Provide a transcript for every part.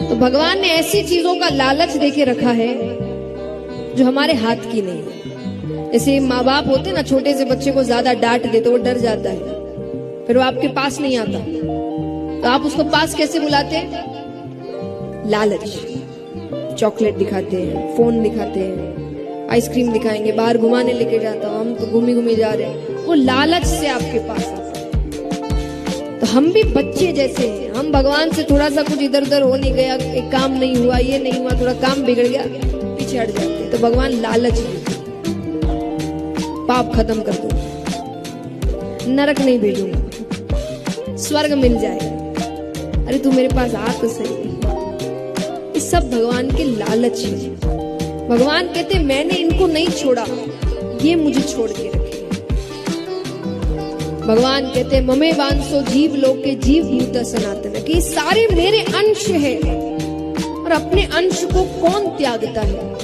तो भगवान ने ऐसी चीजों का लालच देके रखा है जो हमारे हाथ की नहीं है। जैसे माँ बाप होते ना, छोटे से बच्चे को ज्यादा डांट दे तो वो डर जाता है, फिर वो आपके पास नहीं आता। तो आप उसको पास कैसे बुलाते हैं? लालच। चॉकलेट दिखाते हैं, फोन दिखाते हैं, आइसक्रीम दिखाएंगे, बाहर घुमाने लेके जाता हूं, हम तो घूमी घूमी जा रहे हैं, वो लालच से आपके पास आता है। तो हम भी बच्चे जैसे हैं, हम भगवान से थोड़ा सा कुछ इधर उधर हो नहीं गया, एक काम नहीं हुआ, ये नहीं हुआ, थोड़ा काम बिगड़ गया, पीछे हट जाते हैं। तो भगवान लालच देते, पाप खत्म कर दो, नरक नहीं भेजूंगा, स्वर्ग मिल जाएगा, अरे तू मेरे पास आ तो सही। ये सब भगवान के लालच है। भगवान कहते मैंने इनको नहीं छोड़ा, ये मुझे छोड़ के रखे। भगवान कहते ममे वांसो जीव लोके जीव भूत सनातन, कि सारे मेरे अंश है और अपने अंश को कौन त्यागता है।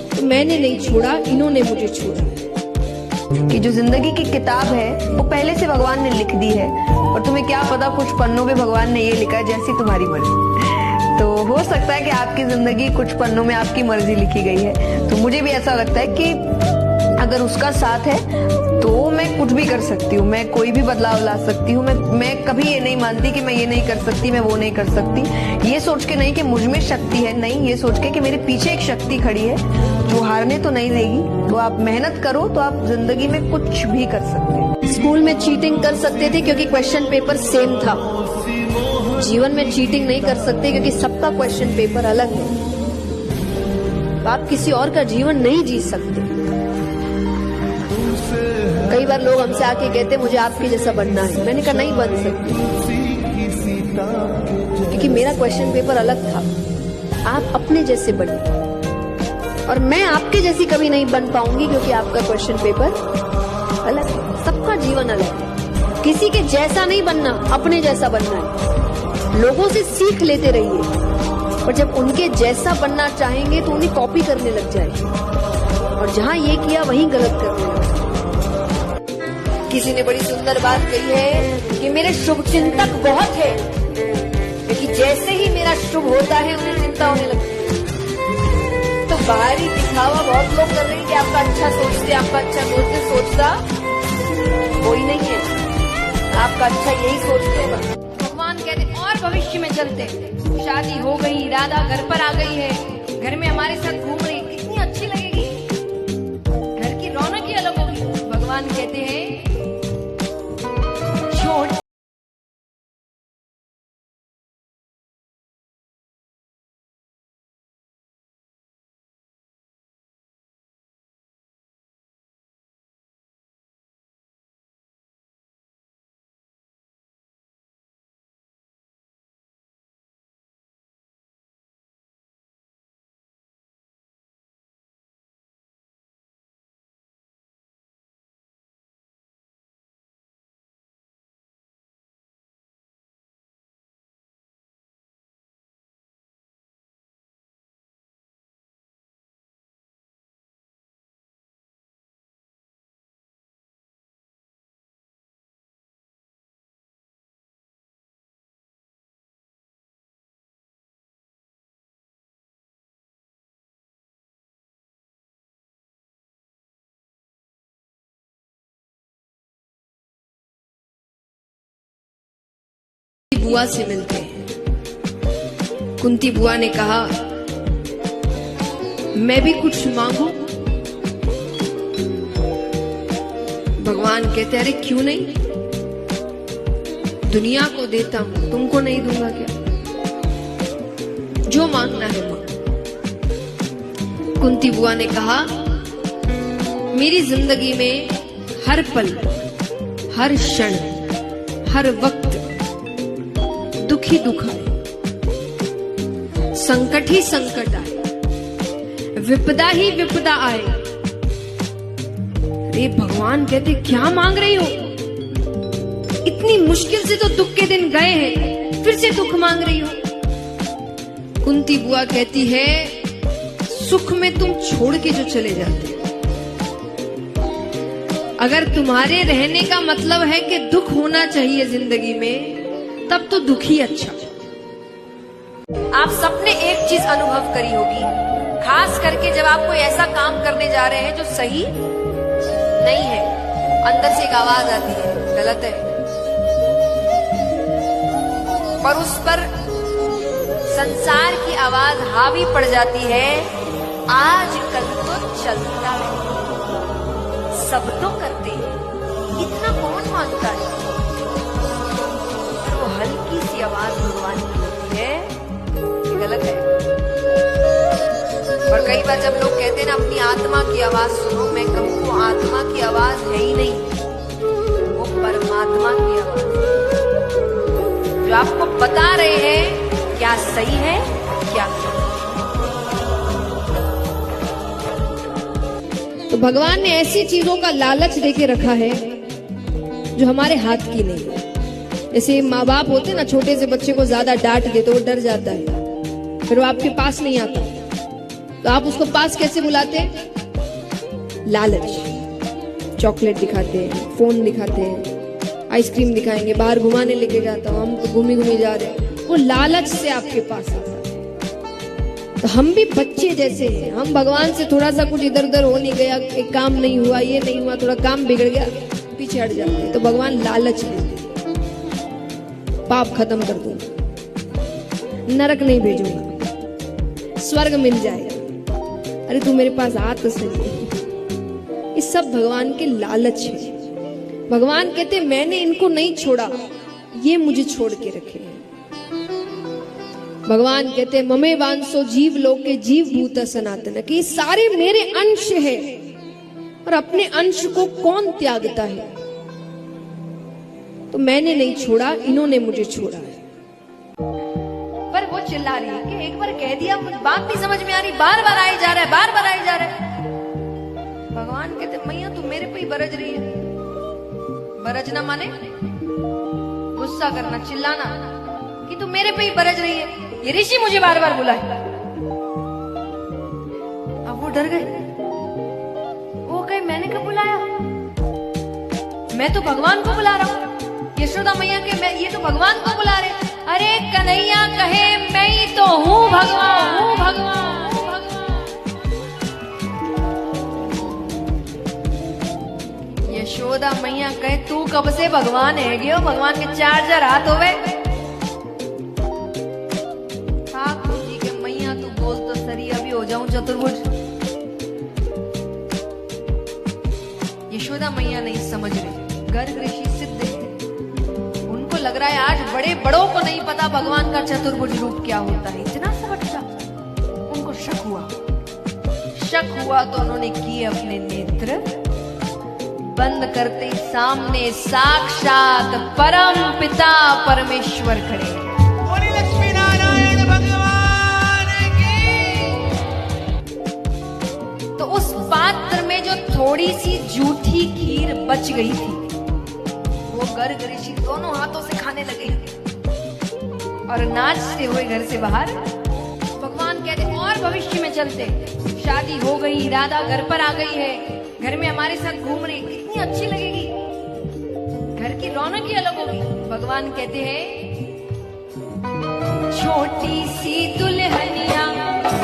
तो मैंने नहीं छोड़ा, इन्होंने मुझे छोड़ा। कि जो जिंदगी की किताब है वो पहले से भगवान ने लिख दी है, और तुम्हें क्या पता कुछ पन्नों पे भगवान ने ये लिखा है जैसी तुम्हारी मर्जी। तो हो सकता है कि आपकी जिंदगी कुछ पन्नों में आपकी मर्जी लिखी गई है। तो मुझे भी ऐसा लगता है कि अगर उसका साथ है तो मैं कुछ भी कर सकती हूँ, मैं कोई भी बदलाव ला सकती हूँ। मैं कभी ये नहीं मानती कि मैं ये नहीं कर सकती, मैं वो नहीं कर सकती। ये सोच के नहीं कि मुझ में शक्ति है, नहीं, ये सोच के कि मेरे पीछे एक शक्ति खड़ी है जो हारने तो नहीं देगी। तो आप मेहनत करो तो आप जिंदगी में कुछ भी कर सकते हैं। स्कूल में चीटिंग कर सकते थे क्योंकि क्वेश्चन पेपर सेम था। जीवन में चीटिंग नहीं कर सकते क्योंकि सबका क्वेश्चन पेपर अलग है। तो आप किसी और का जीवन नहीं जी सकते। कई बार लोग हमसे आके कहते मुझे आपके जैसा बनना है, मैंने कहा नहीं बन सकती क्योंकि मेरा क्वेश्चन पेपर अलग था। आप अपने जैसे बनिए, और मैं आपके जैसी कभी नहीं बन पाऊंगी क्योंकि आपका क्वेश्चन पेपर अलग है। सबका जीवन अलग है, किसी के जैसा नहीं बनना, अपने जैसा बनना है। लोगों से सीख लेते रहिए, और जब उनके जैसा बनना चाहेंगे तो उन्हें कॉपी करने लग जाएंगे, और जहां ये किया वहीं गलत करने लगे। किसी ने बड़ी सुंदर बात कही है कि मेरे शुभ चिंतक बहुत है, क्योंकि जैसे ही मेरा शुभ होता है उन्हें चिंता होने लगती है। तो बाहरी दिखावा बहुत लोग कर रहे हैं कि आपका अच्छा सोचते, आपका अच्छा सोचते, सोचता कोई नहीं है, आपका अच्छा यही सोचते हैं। भगवान कहते और भविष्य में चलते, शादी हो गई, राधा घर पर आ गई है, घर में हमारे साथ घूम रही, कितनी अच्छी लगेगी, घर की रौनक ही अलग होगी। भगवान कहते हैं छोड़ बुआ से मिलते हैं। कुंती बुआ ने कहा मैं भी कुछ मांगू। भगवान कहते अरे क्यों नहीं, दुनिया को देता हूं, तुमको नहीं दूंगा क्या? जो मांगना है मांग। कुंती बुआ ने कहा मेरी जिंदगी में हर पल, हर क्षण, हर वक्त दुख ही दुख आए, संकट ही संकट आए, विपदा ही विपदा आए। अरे भगवान कहते क्या मांग रही हो? इतनी मुश्किल से तो दुख के दिन गए हैं, फिर से दुख मांग रही हो। कुंती बुआ कहती है सुख में तुम छोड़ के जो चले जाते, अगर तुम्हारे रहने का मतलब है कि दुख होना चाहिए जिंदगी में, तब तो दुख ही अच्छा। आप सबने एक चीज अनुभव करी होगी, खास करके जब आप कोई ऐसा काम करने जा रहे हैं जो सही नहीं है, अंदर से एक आवाज आती है गलत है, पर उस पर संसार की आवाज हावी पड़ जाती है। आजकल तो चलता है, सब तो करते हैं, इतना कौन मानता है। वो हल्की सी आवाज भगवान की होती है, ये गलत है। और कई बार जब लोग कहते हैं ना अपनी आत्मा की आवाज सुनो, मैं कहूँ वो आत्मा की आवाज है ही नहीं, वो परमात्मा की आवाज है, जो आपको बता रहे हैं क्या सही है क्या गलत। तो भगवान ने ऐसी चीजों का लालच देके रखा है जो हमारे हाथ की नहीं है। जैसे माँ बाप होते ना, छोटे से बच्चे को ज्यादा डांट दे तो वो डर जाता है, फिर वो आपके पास नहीं आता। तो आप उसको पास कैसे बुलाते हैं? लालच। चॉकलेट दिखाते हैं, फोन दिखाते हैं, आइसक्रीम दिखाएंगे, बाहर घुमाने लेके जाता हूँ, हम तो घूमी घूमी जा रहे हैं, वो लालच से आपके पास आता है। तो हम भी बच्चे जैसे हैं, हम भगवान से थोड़ा सा कुछ इधर उधर हो नहीं गया, एक काम नहीं हुआ, ये नहीं हुआ, थोड़ा काम बिगड़ गया, पीछे हट जाते हैं। तो भगवान लालच देते, पाप खत्म कर दूंगा, नरक नहीं भेजूंगा, स्वर्ग मिल जाएगा, अरे तू मेरे पास आ तो सही। ये सब भगवान के लालच है। भगवान कहते मैंने इनको नहीं छोड़ा, ये मुझे छोड़ के रखे हैं। भगवान कहते ममे वांसो जीव लोके जीव भूत सनातन, कि ये सारे मेरे अंश है, और अपने अंश को कौन त्यागता है। तो मैंने नहीं छोड़ा, इन्होंने मुझे छोड़ा है। पर वो चिल्ला रही है कि एक बार कह दिया, बात नहीं समझ में आ रही, बार बार आए जा रहा है, बार बार आए जा रहा है। भगवान कहते मैया तू मेरे पे ही बरज रही है। बरजना माने गुस्सा करना, चिल्लाना, कि तू मेरे पे ही बरज रही है, ये ऋषि मुझे बार बार बुलाए। अब वो डर गए, वो कहे मैंने कब बुलाया, मैं तो भगवान को बुला रहा हूँ। यशोदा मैया के मैं ये तो भगवान को बुला रहे। अरे कन्हैया कहे मैं ही तो हूँ भगवान, हूँ भगवान, हूँ भगवान। यशोदा मैया कहे तू कब से भगवान है गयो, भगवान के 4 हाथ होवे। ठाकुर जी के मैया तू बोल तो सरी, अभी हो जाऊं चतुर्भुज। यशोदा मैया नहीं समझ रही, गर्ग ऋषि सिद्ध है, उनको लग रहा है आज बड़े बड़ों को नहीं पता भगवान का चतुर्भुज रूप क्या होता है, इतना सा बच्चा। उनको शक हुआ तो उन्होंने किए अपने नेत्र बंद करते, सामने साक्षात परम पिता परमेश्वर खड़े। बोली लक्ष्मी नारायण भगवान की। तो उस पात्र में जो थोड़ी सी जूठी खीर बच गई थी, वो गर्ग ऋषि दोनों हाथों से खाने लगे और नाचते हुए घर से बाहर। भगवान कहते और भविष्य में चलते, शादी हो गई, राधा घर पर आ गई है, घर में हमारे साथ घूम रही, कितनी अच्छी लगेगी, घर की रौनक ही अलग होगी। भगवान कहते हैं छोटी सी दुल्हनिया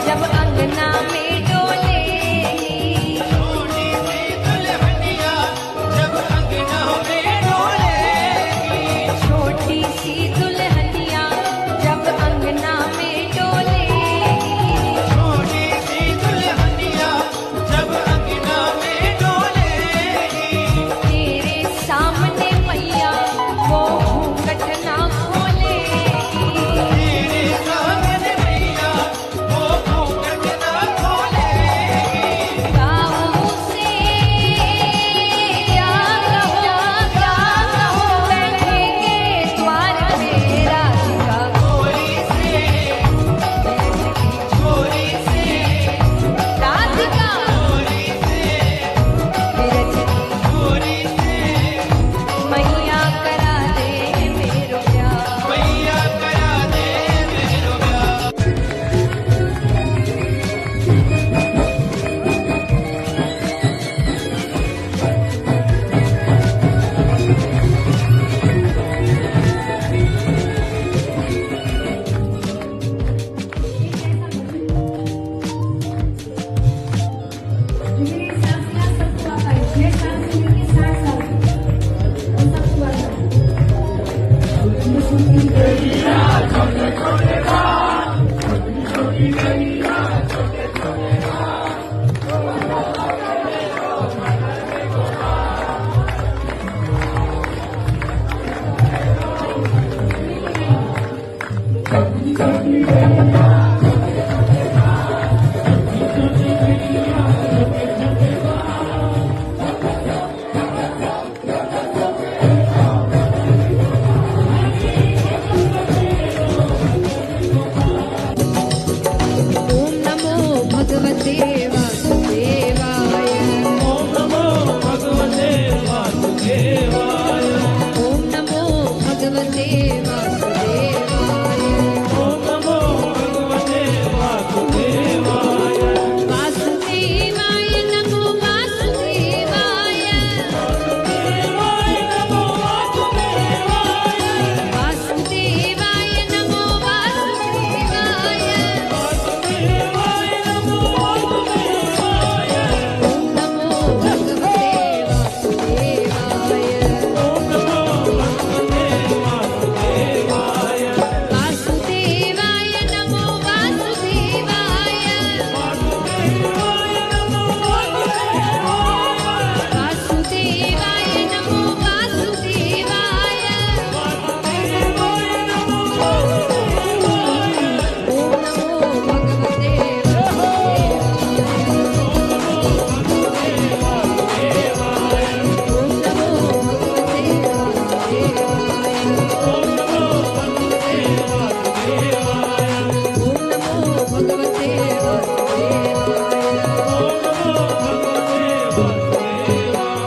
जब अंगना में डोलेगी, छोटी सी दुल्हनिया जब अंगना में डोलेगी, छोटी सी दुल्हनिया जब अंगना में डोलेगी, छोटी सी दुल्हनिया जब अंगना में डोलेगी, तेरे सामने मैया वो घूंघट ना खोलेगी, तेरे सामने मैया